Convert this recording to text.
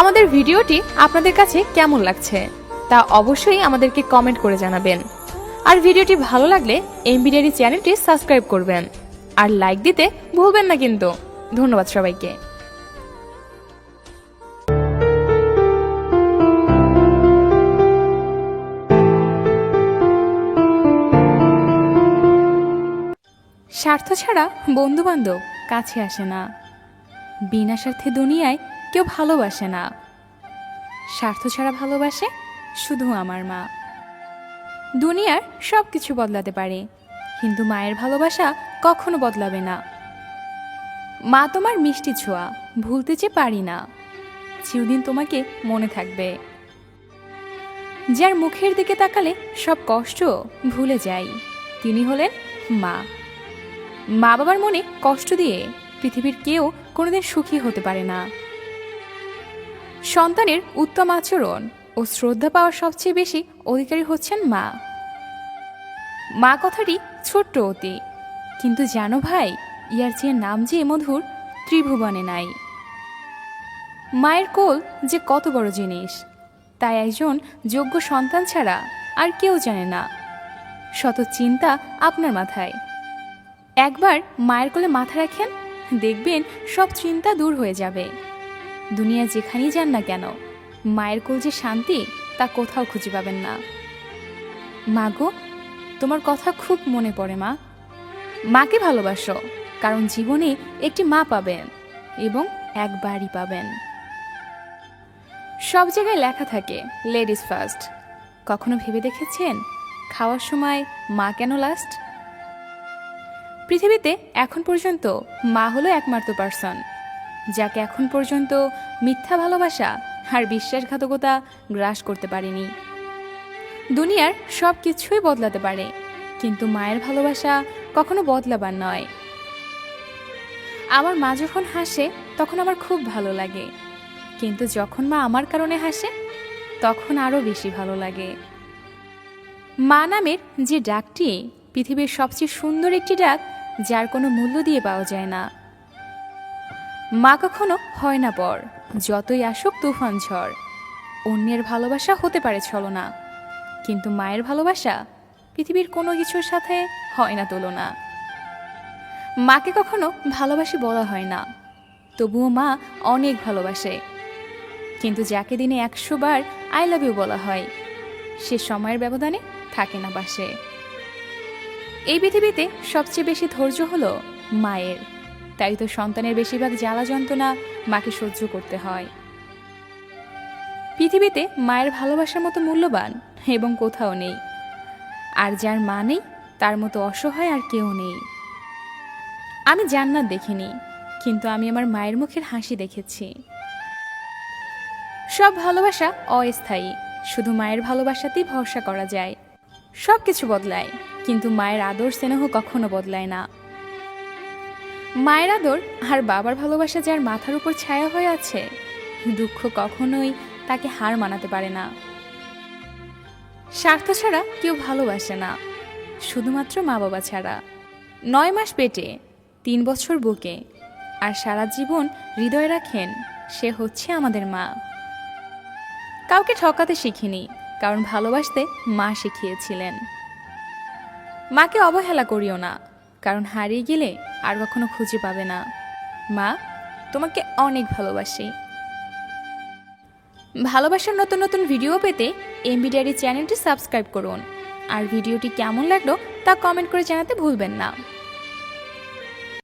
আমাদের ভিডিওটি আপনাদের কাছে কেমন লাগছে তা অবশ্যই আমাদেরকে কমেন্ট করে জানাবেন। আর ভিডিওটি ভালো লাগলে এমবি ডায়েরি চ্যানেলটি সাবস্ক্রাইব করবেন আর লাইক দিতে ভুলবেন না কিন্তু। ধন্যবাদ সবাইকে। স্বার্থ ছাড়া বন্ধু বান্ধব কাছে আসে না, বিনা স্বার্থে দুনিয়ায় কেউ ভালোবাসে না। স্বার্থ ছাড়া ভালোবাসে শুধু আমার মা। দুনিয়ার সব কিছু বদলাতে পারে, কিন্তু মায়ের ভালোবাসা কখনো বদলাবে না। মা তোমার মিষ্টি ছোঁয়া ভুলতে যে পারি না, চিরদিন তোমাকে মনে থাকবে। যার মুখের দিকে তাকালে সব কষ্ট ভুলে যাই, তিনি হলেন মা। মা বাবার মনে কষ্ট দিয়ে পৃথিবীর কেউ কোনোদিন সুখী হতে পারে না। সন্তানের উত্তম আচরণ ও শ্রদ্ধা পাওয়ার সবচেয়ে বেশি অধিকারী হচ্ছেন মা। মা কথাটি ছোট্ট অতি, কিন্তু জানো ভাই, ইয়ার চেয়ে নাম যে মধুর ত্রিভুবনে নাই। মায়ের কোল যে কত বড় জিনিস, তাই একজন যোগ্য সন্তান ছাড়া আর কেউ জানে না। শত চিন্তা আপনার মাথায়, একবার মায়ের কোলে মাথা রাখেন, দেখবেন সব চিন্তা দূর হয়ে যাবে। দুনিয়া যেখানেই যান না কেন, মায়ের কোল যে শান্তি তা কোথাও খুঁজে পাবেন না। মা গো, তোমার কথা খুব মনে পড়ে মা। মাকে ভালোবাসো, কারণ জীবনে একটি মা পাবেন এবং একবারই পাবেন। সব জায়গায় লেখা থাকে লেডিস ফার্স্ট। কখনো ভেবে দেখেছেন খাওয়ার সময় মা কেন লাস্ট? পৃথিবীতে এখন পর্যন্ত মা হলো একমাত্র পার্সন যাকে এখন পর্যন্ত মিথ্যা ভালোবাসা আর বিশ্বাসঘাতকতা গ্রাস করতে পারেনি। দুনিয়ার সব কিছুই বদলাতে পারে, কিন্তু মায়ের ভালোবাসা কখনো বদলাবার নয়। আমার মা যখন হাসে তখন আমার খুব ভালো লাগে, কিন্তু যখন মা আমার কারণে হাসে তখন আরও বেশি ভালো লাগে। মা নামের যে ডাকটি পৃথিবীর সবচেয়ে সুন্দর একটি ডাক, যার কোনো মূল্য দিয়ে পাওয়া যায় না। মা কখনো হয় না পর, যতই আসুক তুফান ঝড়। অন্যের ভালোবাসা হতে পারে ছলনা, কিন্তু মায়ের ভালোবাসা পৃথিবীর কোনো কিছুর সাথে হয় না তুলনা। মাকে কখনো ভালোবাসি বলা হয় না, তবুও মা অনেক ভালোবাসে। কিন্তু যাকে দিনে 100 বার আই লাভ ইউ বলা হয়, সে সময়ের ব্যবধানে থাকে না পাশে। এই পৃথিবীতে সবচেয়ে বেশি ধৈর্য হলো মায়ের, তাই তো সন্তানের বেশিরভাগ জ্বালা যন্ত্রণা মাকে সহ্য করতে হয়। পৃথিবীতে মায়ের ভালোবাসার মতো মূল্যবান এবং কোথাও নেই, আর যার মা নেই তার মতো অসহায় আর কেউ নেই। আমি জান্নাত দেখিনি, কিন্তু আমি আমার মায়ের মুখের হাসি দেখেছি। সব ভালোবাসা অস্থায়ী, শুধু মায়ের ভালোবাসাতেই ভরসা করা যায়। সব কিছু বদলায়, কিন্তু মায়ের আদর স্নেহ কখনো বদলায় না। মায়ের আদর আর বাবার ভালোবাসা যার মাথার উপর ছায়া হয়ে আছে, দুঃখ কখনোই তাকে হার মানাতে পারে না। স্বার্থ ছাড়া কেউ ভালোবাসে না, শুধুমাত্র মা বাবা ছাড়া। 9 মাস পেটে, 3 বছর বুকে, আর সারা জীবন হৃদয়ে রাখেন, সে হচ্ছে আমাদের মা। কাউকে ঠকাতে শিখিনি, কারণ ভালোবাসতে মা শিখিয়েছিলেন। মাকে অবহেলা করিও না, কারণ হারিয়ে গেলে আর কখনো খুঁজে পাবে না। মা, তোমাকে অনেক ভালোবাসি। ভালোবাসার নতুন নতুন ভিডিও পেতে এমবি ডায়েরি চ্যানেলটি সাবস্ক্রাইব করুন। আর ভিডিওটি কেমন লাগলো তা কমেন্ট করে জানাতে ভুলবেন না।